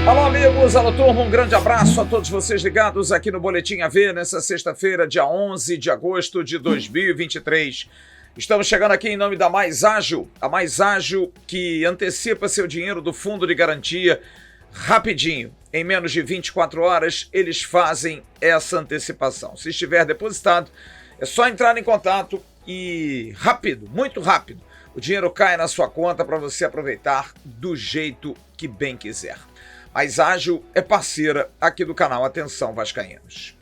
Alô, amigos, alô, turma, um grande abraço a todos vocês ligados aqui no Boletim AV, nessa sexta-feira, dia 11 de agosto de 2023. Estamos chegando aqui em nome da Mais Ágil, a Mais Ágil que antecipa seu dinheiro do fundo de garantia rapidinho. Em menos de 24 horas, eles fazem essa antecipação. Se estiver depositado, é só entrar em contato e rápido, muito rápido, o dinheiro cai na sua conta para você aproveitar do jeito que bem quiser. Mais Ágil é parceira aqui do canal Atenção Vascaínos.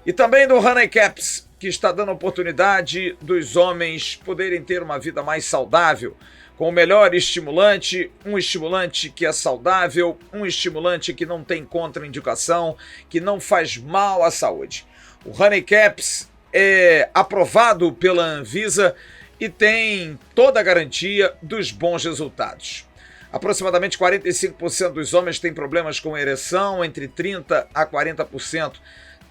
E também do Honey Caps, que está dando oportunidade dos homens poderem ter uma vida mais saudável, com o melhor estimulante, um estimulante que é saudável, um estimulante que não tem contraindicação, que não faz mal à saúde. O Honey Caps é aprovado pela Anvisa e tem toda a garantia dos bons resultados. Aproximadamente 45% dos homens têm problemas com ereção, entre 30% a 40%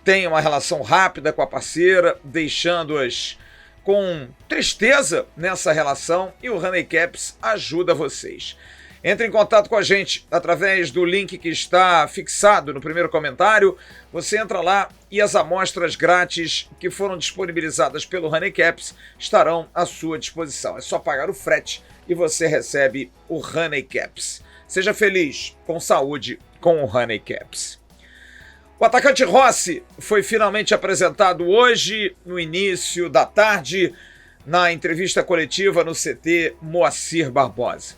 têm uma relação rápida com a parceira, deixando-as com tristeza nessa relação, e o Honey Caps ajuda vocês. Entre em contato com a gente através do link que está fixado no primeiro comentário. Você entra lá e as amostras grátis que foram disponibilizadas pelo Honey Caps estarão à sua disposição. É só pagar o frete e você recebe o Honey Caps. Seja feliz, com saúde, com o Honey Caps. O atacante Rossi foi finalmente apresentado hoje, no início da tarde, na entrevista coletiva no CT Moacir Barbosa.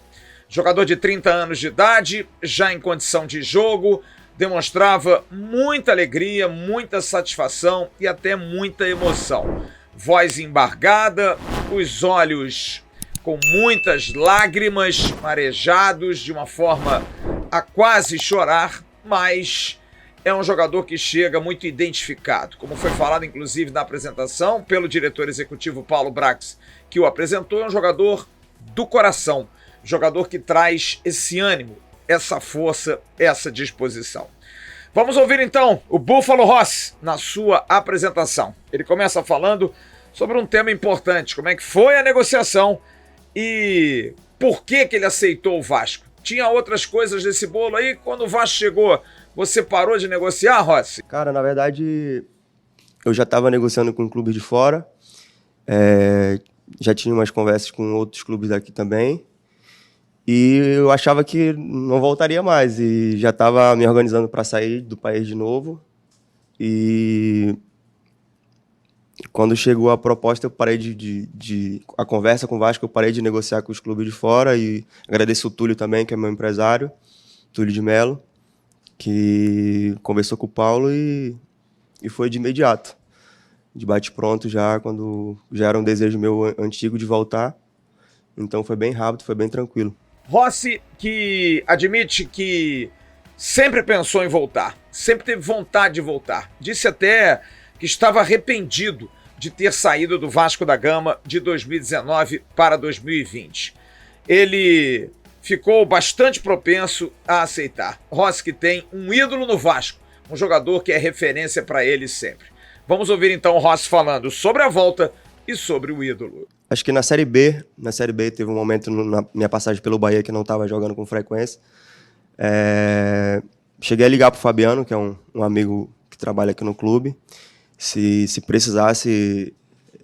Jogador de 30 anos de idade, já em condição de jogo, demonstrava muita alegria, muita satisfação e até muita emoção. Voz embargada, os olhos com muitas lágrimas, marejados de uma forma a quase chorar, mas é um jogador que chega muito identificado. Como foi falado, inclusive, na apresentação pelo diretor executivo Paulo Brax, que o apresentou, é um jogador do coração, jogador que traz esse ânimo, essa força, essa disposição. Vamos ouvir então o Búfalo Rossi na sua apresentação. Ele começa falando sobre um tema importante, como é que foi a negociação e por que ele aceitou o Vasco. Tinha outras coisas desse bolo aí? Quando o Vasco chegou, você parou de negociar, Rossi? Cara, na verdade, eu já estava negociando com clubes de fora, já tinha umas conversas com outros clubes daqui também, e eu achava que não voltaria mais, e já estava me organizando para sair do país de novo, e quando chegou a proposta, eu parei a conversa com o Vasco, eu parei de negociar com os clubes de fora, e agradeço o Túlio também, que é meu empresário, Túlio de Melo, que conversou com o Paulo e foi de imediato, de bate-pronto já, quando já era um desejo meu antigo de voltar, então foi bem rápido, foi bem tranquilo. Rossi, que admite que sempre pensou em voltar, sempre teve vontade de voltar, disse até que estava arrependido de ter saído do Vasco da Gama de 2019 para 2020. Ele ficou bastante propenso a aceitar. Rossi, que tem um ídolo no Vasco, um jogador que é referência para ele sempre. Vamos ouvir então o Rossi falando sobre a volta e sobre o ídolo. Acho que na Série B teve um momento na minha passagem pelo Bahia que não estava jogando com frequência. Cheguei a ligar para o Fabiano, que é um amigo que trabalha aqui no clube. Se precisasse,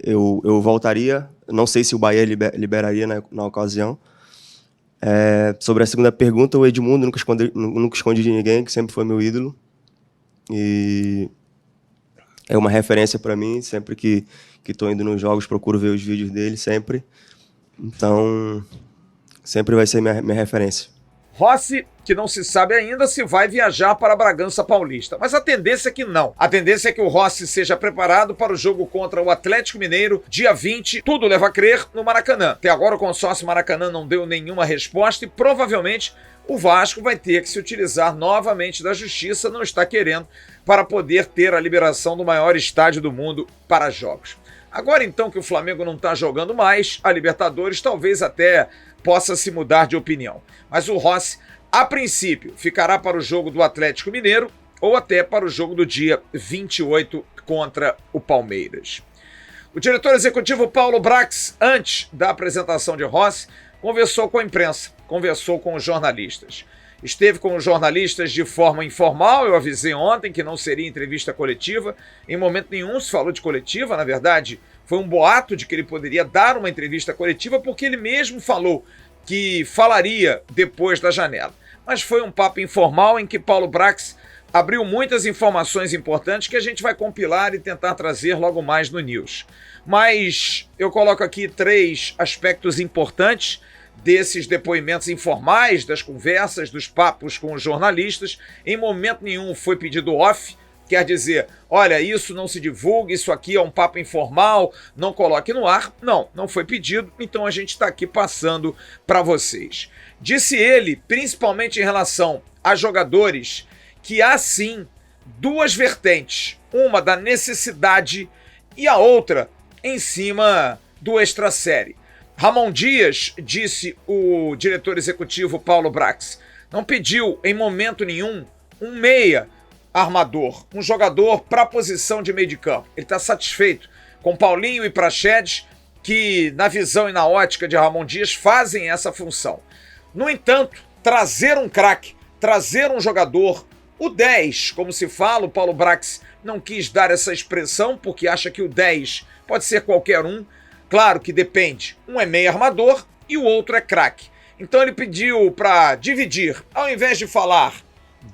eu voltaria. Não sei se o Bahia liberaria na ocasião. Sobre a segunda pergunta, o Edmundo nunca escondi de ninguém, que sempre foi meu ídolo. E é uma referência para mim, sempre que estou indo nos jogos, procuro ver os vídeos dele, sempre. Então, sempre vai ser minha referência. Rossi, que não se sabe ainda se vai viajar para Bragança Paulista, mas a tendência é que não. A tendência é que o Rossi seja preparado para o jogo contra o Atlético Mineiro, dia 20, tudo leva a crer, no Maracanã. Até agora o consórcio Maracanã não deu nenhuma resposta e provavelmente o Vasco vai ter que se utilizar novamente da justiça, não está querendo, para poder ter a liberação do maior estádio do mundo para jogos. Agora então que o Flamengo não está jogando mais, a Libertadores talvez até possa se mudar de opinião. Mas o Rossi, a princípio, ficará para o jogo do Atlético Mineiro ou até para o jogo do dia 28 contra o Palmeiras. O diretor executivo Paulo Brax, antes da apresentação de Rossi, conversou com a imprensa, conversou com os jornalistas. Esteve com os jornalistas de forma informal, eu avisei ontem que não seria entrevista coletiva, em momento nenhum se falou de coletiva, na verdade foi um boato de que ele poderia dar uma entrevista coletiva porque ele mesmo falou que falaria depois da janela. Mas foi um papo informal em que Paulo Brax abriu muitas informações importantes que a gente vai compilar e tentar trazer logo mais no News. Mas eu coloco aqui 3 aspectos importantes desses depoimentos informais, das conversas, dos papos com os jornalistas. Em momento nenhum foi pedido off, quer dizer, olha, isso não se divulga, isso aqui é um papo informal, não coloque no ar. Não, não foi pedido, então a gente está aqui passando para vocês. Disse ele, principalmente em relação a jogadores, que há sim 2 vertentes, uma da necessidade e a outra em cima do extra-série. Ramon Dias, disse o diretor executivo Paulo Brax, não pediu em momento nenhum um meia armador, um jogador para a posição de meio de campo. Ele está satisfeito com Paulinho e Praxedes, que na visão e na ótica de Ramon Dias fazem essa função. No entanto, trazer um craque, trazer um jogador, o 10, como se fala, o Paulo Brax não quis dar essa expressão porque acha que o 10 pode ser qualquer um. Claro que depende, um é meio armador e o outro é craque. Então ele pediu para dividir, ao invés de falar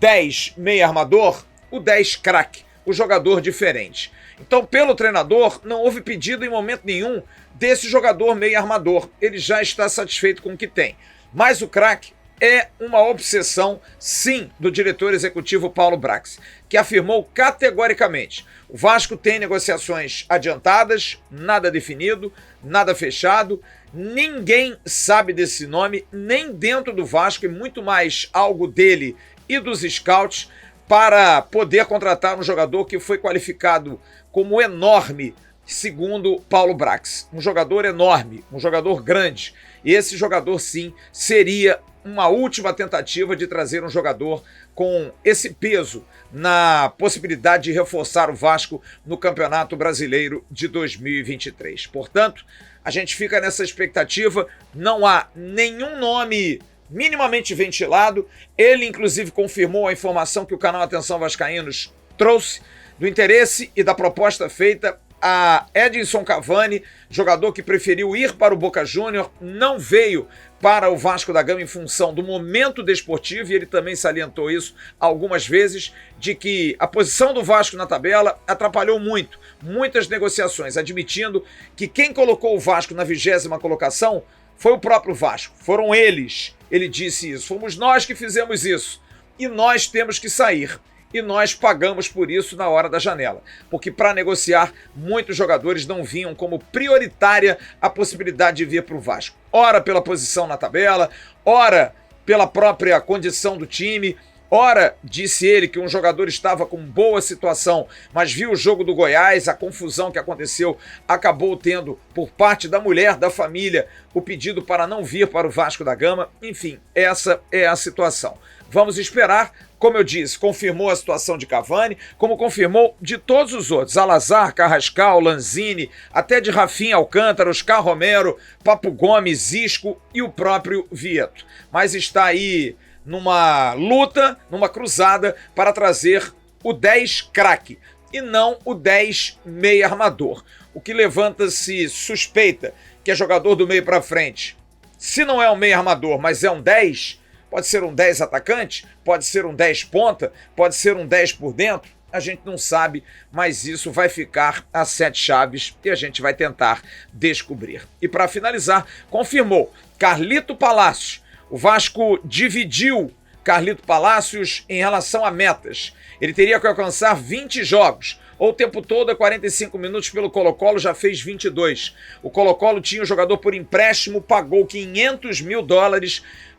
10 meio armador, o 10 craque, o jogador diferente. Então pelo treinador não houve pedido em momento nenhum desse jogador meio armador, ele já está satisfeito com o que tem. Mas o craque é uma obsessão, sim, do diretor executivo Paulo Brax, que afirmou categoricamente: o Vasco tem negociações adiantadas, nada definido, nada fechado, ninguém sabe desse nome, nem dentro do Vasco, e muito mais algo dele e dos scouts, para poder contratar um jogador que foi qualificado como enorme, segundo Paulo Brax. Um jogador enorme, um jogador grande. E esse jogador, sim, seria uma última tentativa de trazer um jogador com esse peso na possibilidade de reforçar o Vasco no Campeonato Brasileiro de 2023. Portanto, a gente fica nessa expectativa, não há nenhum nome minimamente ventilado. Ele, inclusive, confirmou a informação que o canal Atenção Vascaínos trouxe do interesse e da proposta feita a Edinson Cavani, jogador que preferiu ir para o Boca Júnior, não veio para o Vasco da Gama em função do momento desportivo, e ele também salientou isso algumas vezes, de que a posição do Vasco na tabela atrapalhou muito, muitas negociações, admitindo que quem colocou o Vasco na 20ª colocação foi o próprio Vasco, foram eles, ele disse isso, fomos nós que fizemos isso, e nós temos que sair. E nós pagamos por isso na hora da janela, porque para negociar, muitos jogadores não vinham como prioritária a possibilidade de vir para o Vasco. Ora pela posição na tabela, ora pela própria condição do time, ora, disse ele, que um jogador estava com boa situação, mas viu o jogo do Goiás, a confusão que aconteceu, acabou tendo, por parte da mulher da família, o pedido para não vir para o Vasco da Gama. Enfim, essa é a situação. Vamos esperar. Como eu disse, confirmou a situação de Cavani, como confirmou de todos os outros. Salazar, Carrascal, Lanzini, até de Rafinha Alcântara, Oscar Romero, Papo Gomes, Isco e o próprio Vieto. Mas está aí numa luta, numa cruzada para trazer o 10 craque e não o 10 meio armador. O que levanta-se suspeita que é jogador do meio para frente. Se não é um meio armador, mas é um 10... Pode ser um 10 atacante, pode ser um 10 ponta, pode ser um 10 por dentro, a gente não sabe, mas isso vai ficar a 7 chaves e a gente vai tentar descobrir. E para finalizar, confirmou Carlito Palácios. O Vasco dividiu Carlito Palácios em relação a metas. Ele teria que alcançar 20 jogos, ou o tempo todo é 45 minutos pelo Colo-Colo, já fez 22. O Colo-Colo tinha o jogador por empréstimo, pagou $500 mil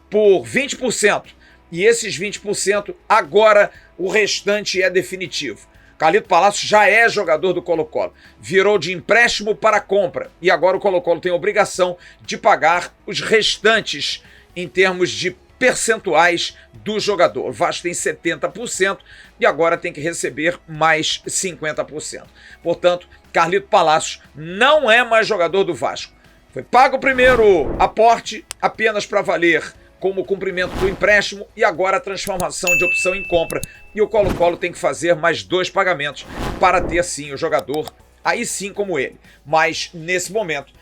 por 20%, e esses 20% agora o restante é definitivo. Carlito Palácio já é jogador do Colo-Colo, virou de empréstimo para compra, e agora o Colo-Colo tem a obrigação de pagar os restantes em termos de percentuais do jogador. O Vasco tem 70% e agora tem que receber mais 50%. Portanto, Carlito Palácios não é mais jogador do Vasco. Foi pago o primeiro aporte apenas para valer como cumprimento do empréstimo e agora a transformação de opção em compra. E o Colo-Colo tem que fazer mais 2 pagamentos para ter sim o jogador, aí sim como ele. Mas nesse momento,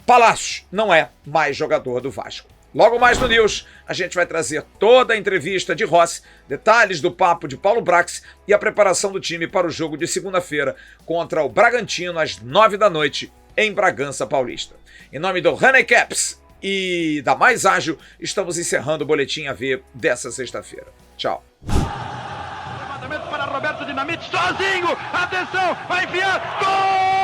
Palácios não é mais jogador do Vasco. Logo mais no News, a gente vai trazer toda a entrevista de Rossi, detalhes do papo de Paulo Brax e a preparação do time para o jogo de segunda-feira contra o Bragantino às 9 da noite em Bragança Paulista. Em nome do Honey Caps e da Mais Ágil, estamos encerrando o Boletim AV dessa sexta-feira. Tchau. Levantamento para Roberto Dinamite, sozinho, atenção, vai enfiar, gol!